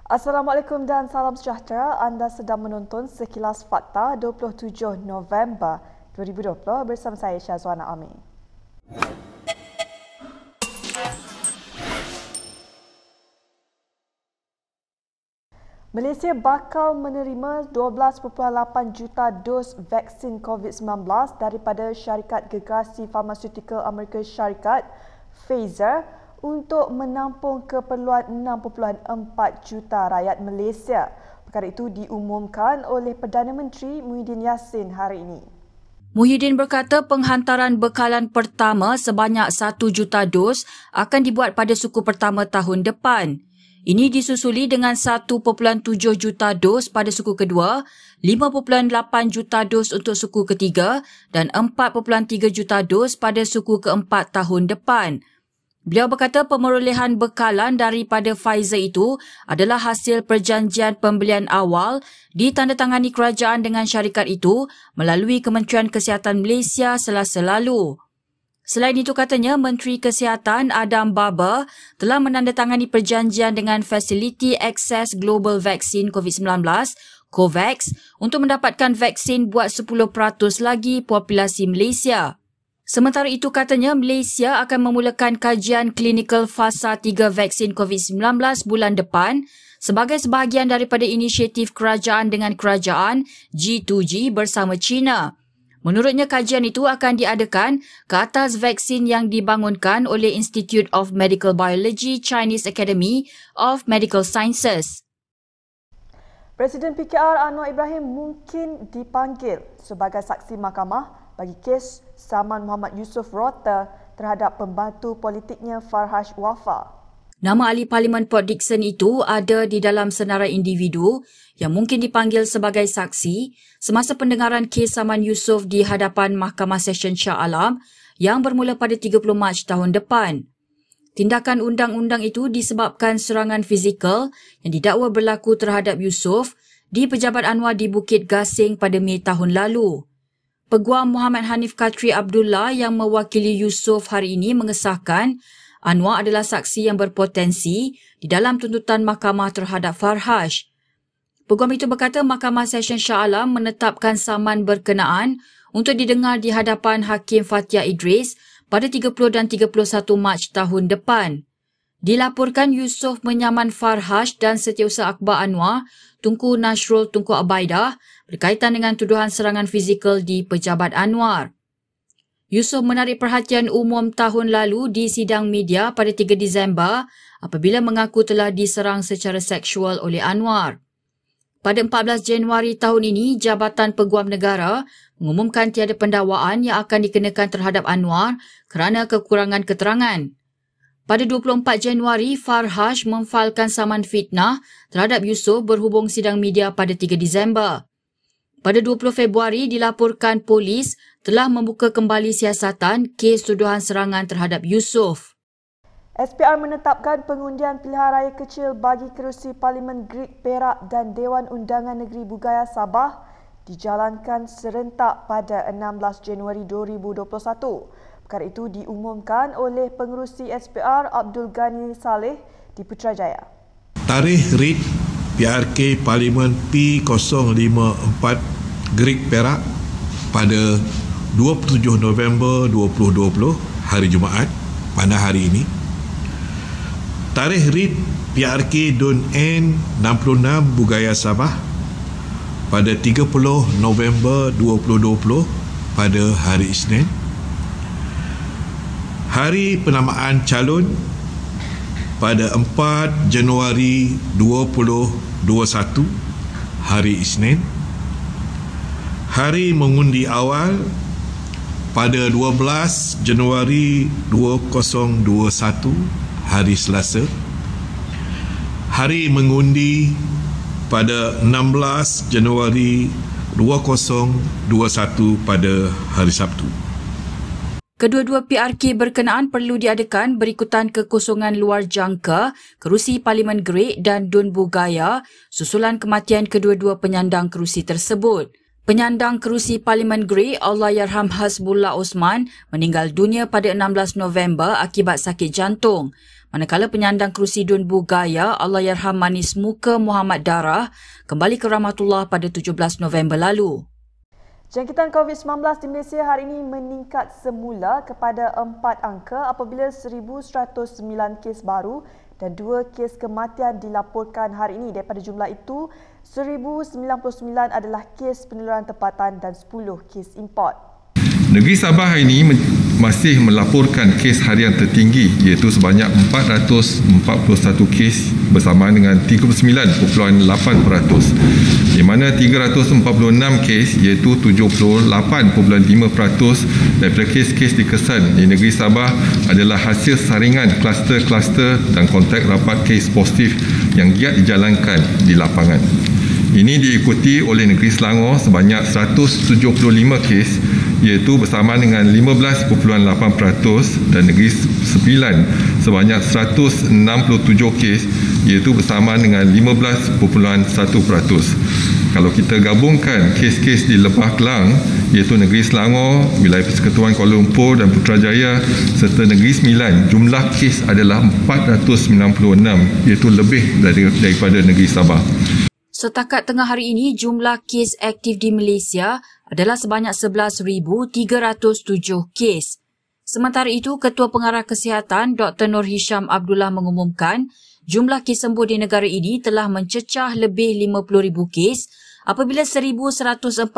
Assalamualaikum dan salam sejahtera. Anda sedang menonton Sekilas Fakta 27 November 2020 bersama saya Syazwana Amin. Malaysia bakal menerima 12.8 juta dos vaksin COVID-19 daripada syarikat gergasi farmaseutikal Amerika Syarikat, Pfizer, untuk menampung keperluan 6.4 juta rakyat Malaysia. Perkara itu diumumkan oleh Perdana Menteri Muhyiddin Yassin hari ini. Muhyiddin berkata penghantaran bekalan pertama sebanyak 1 juta dos akan dibuat pada suku pertama tahun depan. Ini disusuli dengan 1.7 juta dos pada suku kedua, 5.8 juta dos untuk suku ketiga dan 4.3 juta dos pada suku keempat tahun depan. Beliau berkata pemerolehan bekalan daripada Pfizer itu adalah hasil perjanjian pembelian awal ditandatangani kerajaan dengan syarikat itu melalui Kementerian Kesihatan Malaysia Selasa lalu. Selain itu katanya Menteri Kesihatan Adam Baber telah menandatangani perjanjian dengan Facility Access Global Vaccine COVID-19 COVAX untuk mendapatkan vaksin buat 10% lagi populasi Malaysia. Sementara itu katanya Malaysia akan memulakan kajian klinikal fasa 3 vaksin COVID-19 bulan depan sebagai sebahagian daripada inisiatif kerajaan dengan kerajaan G2G bersama China. Menurutnya kajian itu akan diadakan ke atas vaksin yang dibangunkan oleh Institute of Medical Biology Chinese Academy of Medical Sciences. Presiden PKR Anwar Ibrahim mungkin dipanggil sebagai saksi mahkamah bagi kes saman Muhammad Yusof Rota terhadap pembantu politiknya Farhash Wafa. Nama ahli Parlimen Port Dickson itu ada di dalam senarai individu yang mungkin dipanggil sebagai saksi semasa pendengaran kes saman Yusof di hadapan Mahkamah Session Shah Alam yang bermula pada 30 Mac tahun depan. Tindakan undang-undang itu disebabkan serangan fizikal yang didakwa berlaku terhadap Yusof di Pejabat Anwar di Bukit Gasing pada Mei tahun lalu. Peguam Muhammad Hanif Katri Abdullah yang mewakili Yusof hari ini mengesahkan Anwar adalah saksi yang berpotensi di dalam tuntutan mahkamah terhadap Farhash. Peguam itu berkata Mahkamah Session Shah Alam menetapkan saman berkenaan untuk didengar di hadapan Hakim Fathia Idris pada 30 dan 31 Mac tahun depan. Dilaporkan Yusof menyaman Farhash dan Setiausaha Akbar Anwar, Tunku Nasrul Tunku Abaidah berkaitan dengan tuduhan serangan fizikal di Pejabat Anwar. Yusof menarik perhatian umum tahun lalu di sidang media pada 3 Disember apabila mengaku telah diserang secara seksual oleh Anwar. Pada 14 Januari tahun ini, Jabatan Peguam Negara mengumumkan tiada pendakwaan yang akan dikenakan terhadap Anwar kerana kekurangan keterangan. Pada 24 Januari, Farhash memfailkan saman fitnah terhadap Yusof berhubung sidang media pada 3 Disember. Pada 20 Februari dilaporkan polis telah membuka kembali siasatan kes tuduhan serangan terhadap Yusof. SPR menetapkan pengundian pilihan raya kecil bagi kerusi Parlimen Greek Perak dan Dewan Undangan Negeri Bugaya Sabah dijalankan serentak pada 16 Januari 2021. Perkara itu diumumkan oleh pengerusi SPR Abdul Ghani Saleh di Putrajaya. Tarikh RIT PRK Parlimen P054 Greek Perak pada 27 November 2020 hari Jumaat pada hari ini. Tarikh RIT PRK DUN N66 Bugaya Sabah pada 30 November 2020 pada hari Isnin. Hari penamaan calon pada 4 Januari 2021 hari Isnin. Hari mengundi awal pada 12 Januari 2021 hari Selasa. Hari mengundi pada 16 Januari 2021 pada hari Sabtu. Kedua-dua PRK berkenaan perlu diadakan berikutan kekosongan luar jangka kerusi Parlimen Greek dan Dun Bugaya susulan kematian kedua-dua penyandang kerusi tersebut. Penyandang kerusi Parlimen Greek Allahyarham Hasbullah Osman meninggal dunia pada 16 November akibat sakit jantung. manakala penyandang kerusi Dun Bugaya Allahyarham Manis Muka Muhammad Darah kembali ke rahmatullah pada 17 November lalu. Jangkitan COVID-19 di Malaysia hari ini meningkat semula kepada 4 angka apabila 1,109 kes baru dan 2 kes kematian dilaporkan hari ini. Daripada jumlah itu, 1,099 adalah kes penularan tempatan dan 10 kes import. Negeri Sabah hari ini masih melaporkan kes harian tertinggi iaitu sebanyak 441 kes bersamaan dengan 39.8%, di mana 346 kes iaitu 78.5% daripada kes-kes dikesan di negeri Sabah adalah hasil saringan kluster-kluster dan kontak rapat kes positif yang giat dijalankan di lapangan. Ini diikuti oleh negeri Selangor sebanyak 175 kes iaitu bersamaan dengan 15.8% dan negeri Sembilan sebanyak 167 kes iaitu bersamaan dengan 15.1%. Kalau kita gabungkan kes-kes di Lebah Kelang iaitu negeri Selangor, wilayah Persekutuan Kuala Lumpur dan Putrajaya serta negeri Sembilan, jumlah kes adalah 496 iaitu lebih daripada negeri Sabah. Setakat tengah hari ini, jumlah kes aktif di Malaysia adalah sebanyak 11,307 kes. Sementara itu, Ketua Pengarah Kesihatan Dr. Nur Hisham Abdullah mengumumkan jumlah kes sembuh di negara ini telah mencecah lebih 50,000 kes apabila 1,148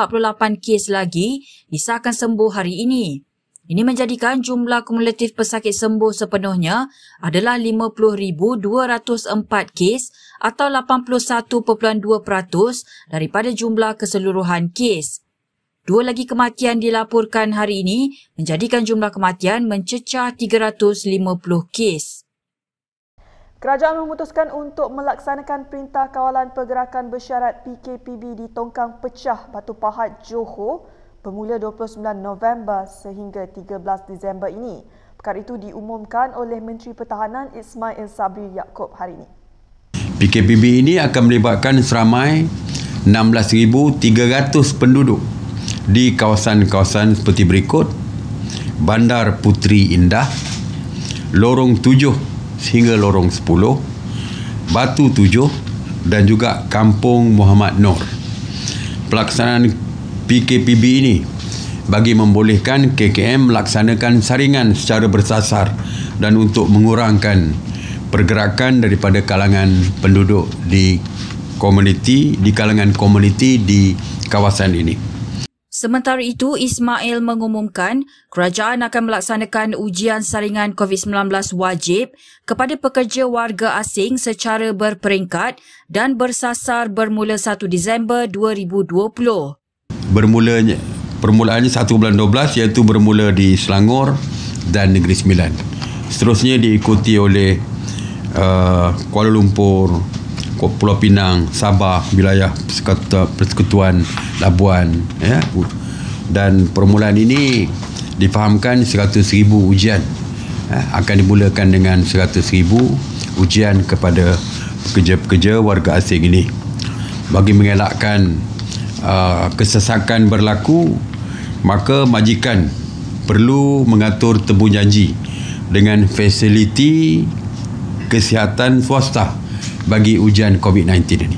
kes lagi disahkan sembuh hari ini. Ini menjadikan jumlah kumulatif pesakit sembuh sepenuhnya adalah 50,204 kes atau 81.2% daripada jumlah keseluruhan kes. 2 lagi kematian dilaporkan hari ini menjadikan jumlah kematian mencecah 350 kes. Kerajaan memutuskan untuk melaksanakan Perintah Kawalan Pergerakan Bersyarat PKPB di Tongkang Pecah Batu Pahat, Johor bermula 29 November sehingga 13 Disember ini. Perkara itu diumumkan oleh Menteri Pertahanan Ismail Sabri Yaakob hari ini. PKPB ini akan melibatkan seramai 16,300 penduduk di kawasan-kawasan seperti berikut: Bandar Puteri Indah, Lorong 7 hingga Lorong 10, Batu 7 dan juga Kampung Muhammad Nur. Pelaksanaan PKPB ini bagi membolehkan KKM melaksanakan saringan secara bersasar dan untuk mengurangkan pergerakan daripada kalangan penduduk di kalangan komuniti di kawasan ini. Sementara itu, Ismail mengumumkan kerajaan akan melaksanakan ujian saringan COVID-19 wajib kepada pekerja warga asing secara berperingkat dan bersasar bermula 1 Disember 2020. Permulaannya 1 bulan 12 iaitu bermula di Selangor dan Negeri Sembilan. Seterusnya diikuti oleh Kuala Lumpur, Pulau Pinang, Sabah, wilayah Persekutuan Labuan, ya. Dan permulaan ini difahamkan 100,000 ujian akan dimulakan dengan 100,000 ujian kepada pekerja-pekerja warga asing ini bagi mengelakkan kesesakan berlaku. Maka majikan perlu mengatur temu janji dengan fasiliti kesihatan swasta bagi ujian COVID-19 ini.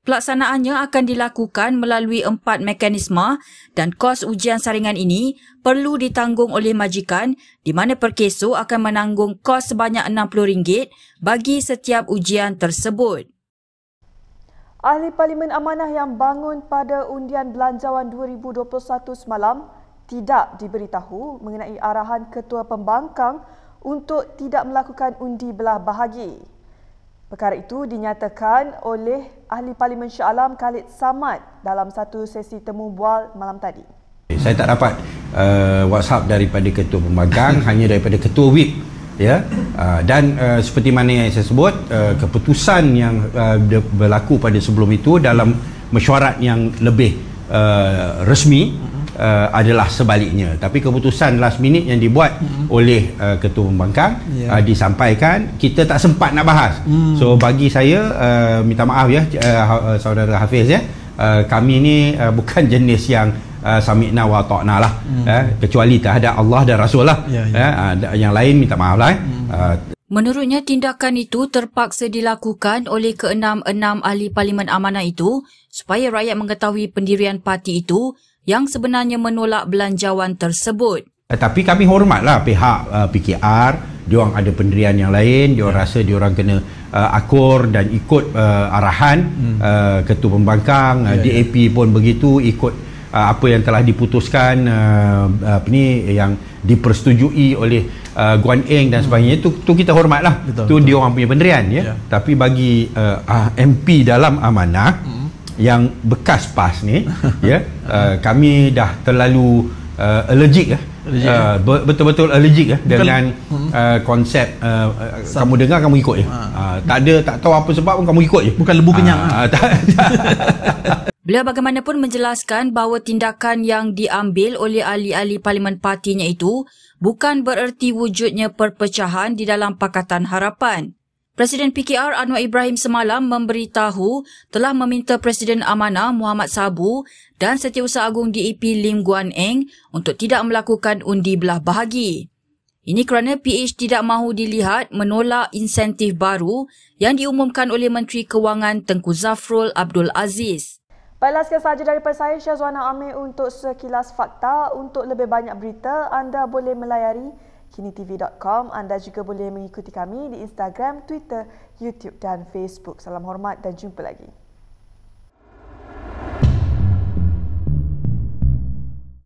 Pelaksanaannya akan dilakukan melalui 4 mekanisme dan kos ujian saringan ini perlu ditanggung oleh majikan di mana perkeso akan menanggung kos sebanyak RM60 bagi setiap ujian tersebut. Ahli Parlimen Amanah yang bangun pada undian belanjawan 2021 semalam tidak diberitahu mengenai arahan Ketua Pembangkang untuk tidak melakukan undi belah bahagi. Perkara itu dinyatakan oleh Ahli Parlimen Shah Alam Khalid Samad dalam satu sesi temu bual malam tadi. Saya tak dapat WhatsApp daripada Ketua Pembangkang, hanya daripada Ketua WIP. Ya, dan seperti mana yang saya sebut, keputusan yang berlaku pada sebelum itu dalam mesyuarat yang lebih resmi adalah sebaliknya. Tapi keputusan last minute yang dibuat oleh Ketua Pembangkang disampaikan, kita tak sempat nak bahas. So bagi saya, minta maaf ya saudara Hafiz ya, kami ni bukan jenis yang sami'na wa ta'na lah, kecuali terhadap Allah dan Rasul lah. Yang lain minta maaf lah. Menurutnya, tindakan itu terpaksa dilakukan oleh ke-6 ahli Parlimen Amanah itu supaya rakyat mengetahui pendirian parti itu yang sebenarnya menolak belanjawan tersebut. Tapi kami hormatlah pihak PKR, diorang ada pendirian yang lain, diorang rasa diorang kena akur dan ikut arahan Ketua Pembangkang, DAP pun begitu, ikut apa yang telah diputuskan yang dipersetujui oleh Guan Eng dan sebagainya. Itu kita hormatlah. Itu diorang punya pendirian ya. Tapi bagi MP dalam amanah yang bekas PAS ni ya, kami dah terlalu allergic betul-betul allergic dengan konsep kamu dengar kamu ikut je. Tak tahu apa sebab pun kamu ikut je. Bukan lembu kenyang. Beliau bagaimanapun menjelaskan bahawa tindakan yang diambil oleh ahli-ahli parlimen partinya itu bukan bererti wujudnya perpecahan di dalam Pakatan Harapan. Presiden PKR Anwar Ibrahim semalam memberitahu telah meminta Presiden Amanah Muhammad Sabu dan Setiausaha Agung DAP Lim Guan Eng untuk tidak melakukan undi belah bahagi. Ini kerana PH tidak mahu dilihat menolak insentif baru yang diumumkan oleh Menteri Kewangan Tengku Zafrul Abdul Aziz. Baiklah, sekian sahaja daripada saya, Syazwana Amir, untuk sekilas fakta. Untuk lebih banyak berita, anda boleh melayari kinitv.com. Anda juga boleh mengikuti kami di Instagram, Twitter, YouTube dan Facebook. Salam hormat dan jumpa lagi.